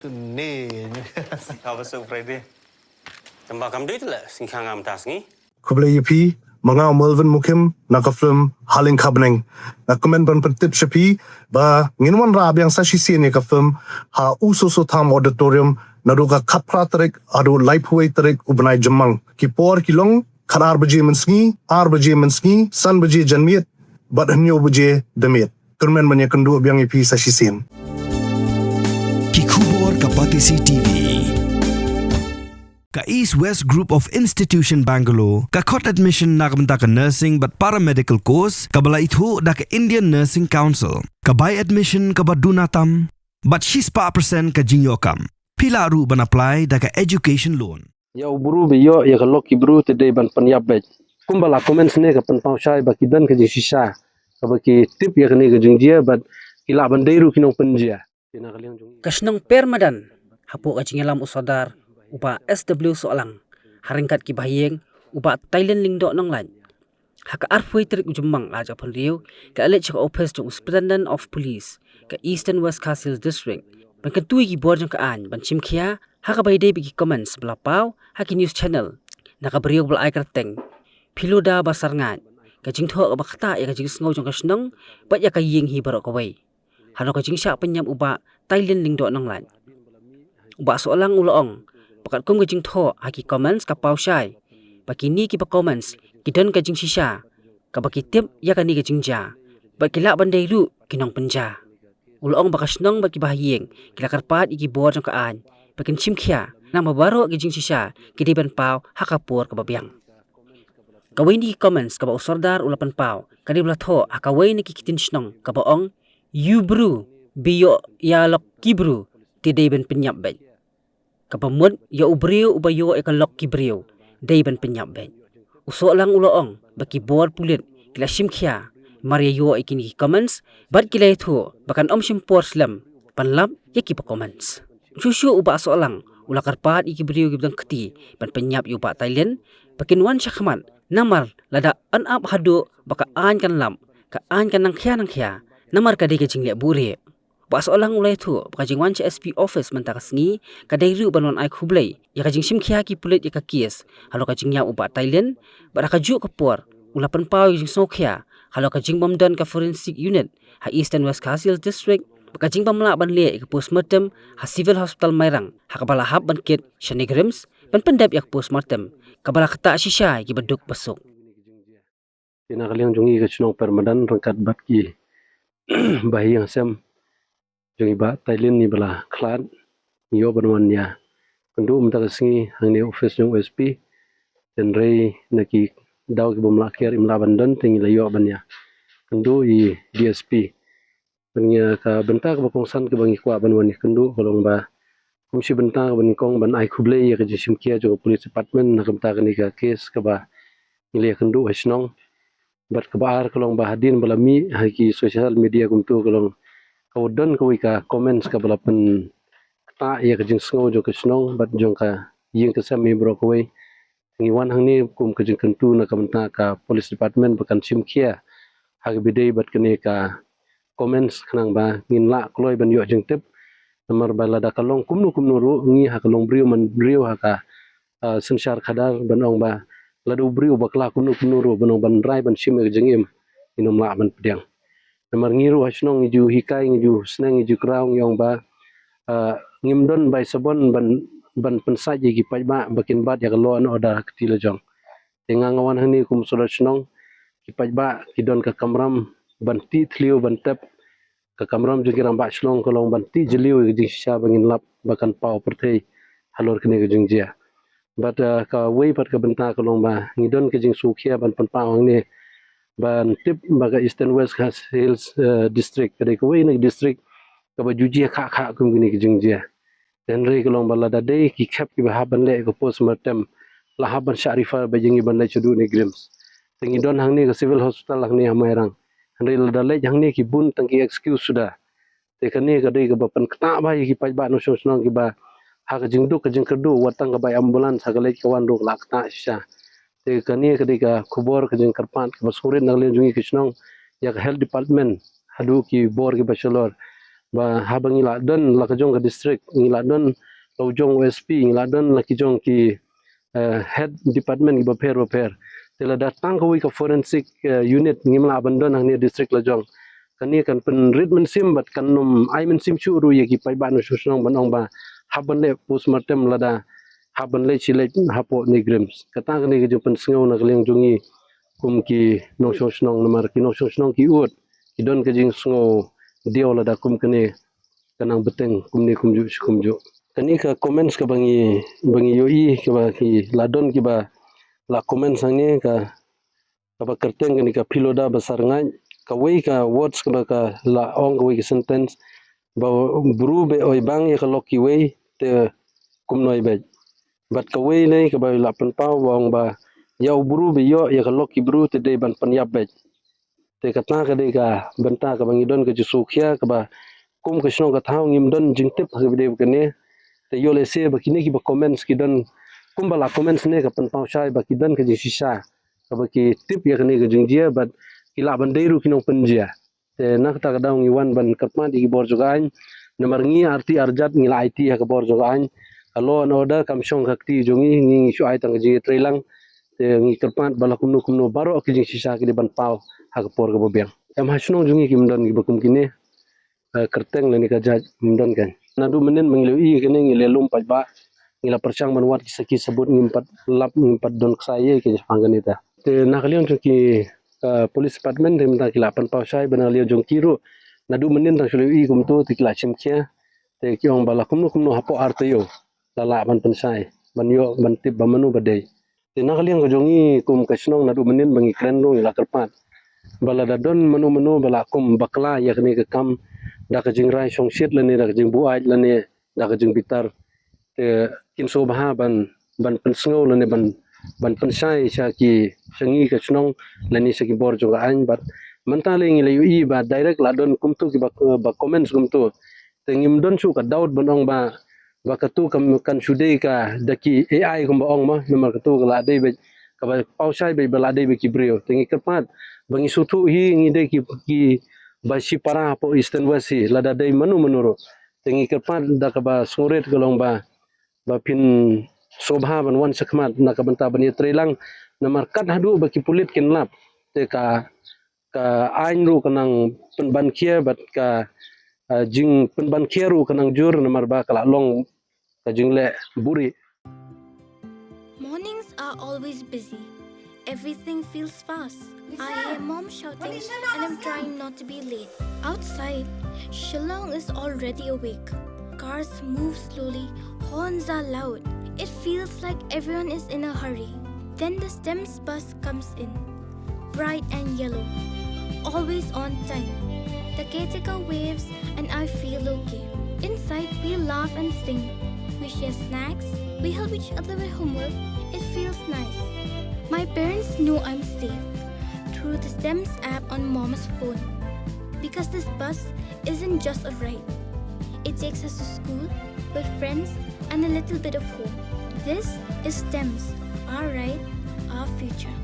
Ni. Apa so Friday? Tambah kam duit lah singkang am tas ni. Kublai YP, mga Melvin Mukim, nakafilm Haling Kabneng. Nakumen ban pentip shapi, ba nginwan rabiang sa sisiyan ka film, ha ususo tam auditorium, naruga kapra tarik, adu laipuay tarik ubanay jamang. Kipor kilong, kanar baji mensngi, ar baji mensngi, san baji janmiet, bat hanyo baji damiet. Kurmen manyakandu abiang YP sa sisiyan. Kikubor Kapatisi TV. Ka East West Group of Institution Bangalore, ka court admission na kamta ka nursing but paramedical course, kabala ito da ka Indian Nursing Council. Ka by admission ka ba dunatam, but she's pa percent ka jinyokam. Pila ru ban apply da ka education loan. Ya uburu biyo ya kalau kibru today ban penyabet. Kumbala komen sene ka penpau syai baki dan ka jisisa. Ka baki tip ya kene ka jingjia but kila bandairu kinong penjia. Kasnong permadan hapo ka jingalam usadar upa SW soalang haringkat ki bahiyeng upa Thailand lingdo nang lan. Haka arfoi trik ujumang aja penriu ka alet ka office to Superintendent of Police ka Eastern West Castle District. Pagkatui ki board ka an ban chimkhia haka bayde bigi comments belapau haki news channel nakabariu bel ai krateng piluda basar ngat ka jingtho ka bakta ya ka jingsngau jong kasnong bat ya ka ying hi barok kawai. Halo ka jingsha penyam uba Thailand lingdo nang lan. Uba soalang uloong pakat kum kajing tho haki comments ka pau syai bakini ki pa comments kidon kajing shisha ka bakitip ya kani kajing ja bakila bandai ru kinong penja ulong bakas nong baki bahiyeng kila karpat iki board ng kaan bakin chimkhia na mabaro kajing shisha kidiban pau hakapur ka babyang kawai ni comments ka ba usordar ulapan pau kadibla tho hakawai ni kikitin shnong ka baong you bru biyo yalok kibru tiday ben penyap ben kapamud ya ubriyo ubayo ikalok kibriyo dayban penyabben uso lang uloong baki board pulit kila simkhia mariyo ikini comments bat kila itu bakan simpor slam panlap yaki pa comments susu uba so lang ula karpat ikibriyo gibdang keti ban penyap yu pa Thailand bakin wan syakmat namar lada up hadu baka an kan lam ka an kan nang khia namar ka dege jingle buri Bas olang ulai tu, kajing wanci SP office mentakas ni, kadai ru banon ai kublai, ya kajing simkhia ki pulit ya kakis, halo kajing nya ubat Thailand, bara kaju kapur, ulapan pau kajing sokhia, halo kajing bomdan ka forensic unit, ha Eastern West Castle District, kajing pamla ban le ka postmortem, ha civil hospital Mairang, ha kabala hab ban kit Shanigrims, ban pendap yak postmortem, kabala kata shisha ki beduk besuk. Tina kaliang jungi ka cunong permadan rangkat bat ki bahiyang sem jungi ba Thailand ni bala klan yo banwan ya kendu mta singi hang ni office jong SP dan rei naki daw ki bomla kiar imla bandan tingi la yo ban ya kendu i DSP benya ka benta ka bakongsan ke bangi kwa banwan ni kendu kolong ba kumsi benta ka ban kong ban ai kublai ya ka jisim kia jo police department na kamta ka ni ka case ka ba ngile kendu hasnong bat ka baar kolong ba hadin bala mi haki social media kumtu kolong kawdon ko ka comments ka balapan ta ya ka jing sngo jo ka snong bat jong ka ying ka sami bro ko we ngiwan hang ni kum ka jing kentu na kamta ka police department bakan simkhia hag bidei bat kene ka comments khnang ba ngin la kloi ban yo jing tip namar bala da kalong kumnu ru ngi ha kalong brio man brio ha ka sensyar khadar banong ba ladu brio bakla kumnu ru banong ban rai ban sim ka jingim inom la man pedang namar ngiru hasnong ngiju hikai ngiju sneng ngiju kraung yong ba ngimdon bai sabon ban pensai gi pajba bakin bat ya lo an order ketila jong tengang awan hani kum sodasnong ki pajba kidon ka kamram ban ti thlio ban tap ka kamram ju kiram ba snong kolong ban ti jeliu gi sha bangin lap bakan pau perthei halor kene gi jingjia bat ka wei pat ka benta kolong ba ngidon ke jing sukhia ban panpang ni ban tip baga Eastern West Hills district kadai ko wei nak district ka ba juji kha kum gini jingjia dan rei kolong bala da dei ki khap ki ba ban le ko postmortem la haban syarifa ba jingi ban le chudu ni grims tingi don hang ni ka civil hospital hang ni Mairang rei la da le hang ni ki bun tangki excuse sudah te kan ni ka dei ka ba pan kta ba ki paj ba no snong ki ba ha ka jingdu ka jing kerdu watang ka ba ambulans ha ka le kawan ru la kta sha te kani kadika khubor kajing karpan basurin nagle jungi kisnong yak health department hadu ki bor ki bachelor ba habang ila don la kajong ka district ila don lojong OSP ila don la kijong ki head department ki baper tela datang ko ka forensic unit ngimla abandon hang ni district lojong kani kan penritmen sim bat kan num aimen sim chu ru ye ki pai ban susnong banong ba haban le postmortem lada haban le chile hapo ni grims kata kani ke pen sngau na kleng jungi kum ki nong susnong namar ki nong susnong ki ut ki don ke jing sngau dio lada kum kani kanang beteng kumni kumju kani ka comments ka bangi yoi ka ba ki ladon ki ba la comments ang ni ka ba kerteng kani ka piloda besar ngai ka wei ka words ka ba ka la ong ka wei ka sentence ba bru be oi bang ya ka loki wei te kumnoi be bat ka wei nei ka ba la pen pau wong ba ya bru be yo ya ka loki bru te de ban pan yap be te kata ka de ka benta ka bangi don ka jusukhia ka ba kum ka shno ka thau ngim don jingtip ha be ka ne te yo le se ba kini ki ba comments ki don kum ba la comments ne ka pen pau shai ba ki don ka jisisa ka ba ki tip ya ka ne ka jingjia but kila bandeiru kinong penjia te nak ta kadang iwan ban kapma di bor jogain namar ngi arti arjat ngi IT ha ka bor jogain law and order kam shong hakti jongi ngi shu ai tang ji trelang te ngi kapma bala kumno baro ki jing sisa ki ban pau ha ka por ka bobiang em ha shunong jongi kim don ki bakum kini kerteng le ni ka jaj mdon kan nadu menen menglu I kene ngi le lum pa ba ngi la perchang man wat ki sebut ngimpat lap ngimpat don ksaye ki panganita te nakalion ki police department dem ta kila pan pau sai bana leo jong kiru nadu menin ta shulu I kum tu tikla chimkhia te kyong bala kumno hapo artayo lala ban pensai ban yo ban tip bamanu badai te nakalian ko jongi kum kasnong nadu menin bangi kren ro ila kerpat bala dadon manu bala kum bakla yakni ke kam da ka jingrai songshit lani da ka jing buai lani da ka jing bitar te kinso baha ban pensngo lani ban pensai sha ki sangi ka chnong lani sa ki bor jo an bat mentale ngi le I ba direct la don kum tu ki ba comments kum tu te ngim don chu ka daud bonong ba ka tu kam kan shude ka daki AI kum ba ong ma nomor ka tu la dei be ka ba pau sai be la dei be ki brio te ngi kerpat bangi sutu hi ngi de ki ba si para po eastern wasi la da dei manu ro te ngi kerpat da ka ba soret golong ba pin sobha ban wan sakmat na ka banta bani trelang namar kat hadu baki pulit kin lap te ka ain ru kanang penban khia bat ka jing penban khia ru kanang jur namar ba kala long ka jing le buri. Mornings are always busy. Everything feels fast. I hear mom shouting and I'm trying not to be late. Outside, Shillong is already awake. Cars move slowly, horns are loud. It feels like everyone is in a hurry. Then the STEMS bus comes in, bright and yellow, always on time. The caretaker waves and I feel okay. Inside, we laugh and sing. We share snacks, we help each other with homework. It feels nice. My parents know I'm safe through the STEMS app on mom's phone. Because this bus isn't just a ride. It takes us to school, with friends, and a little bit of hope. This is STEMS, our ride, our future.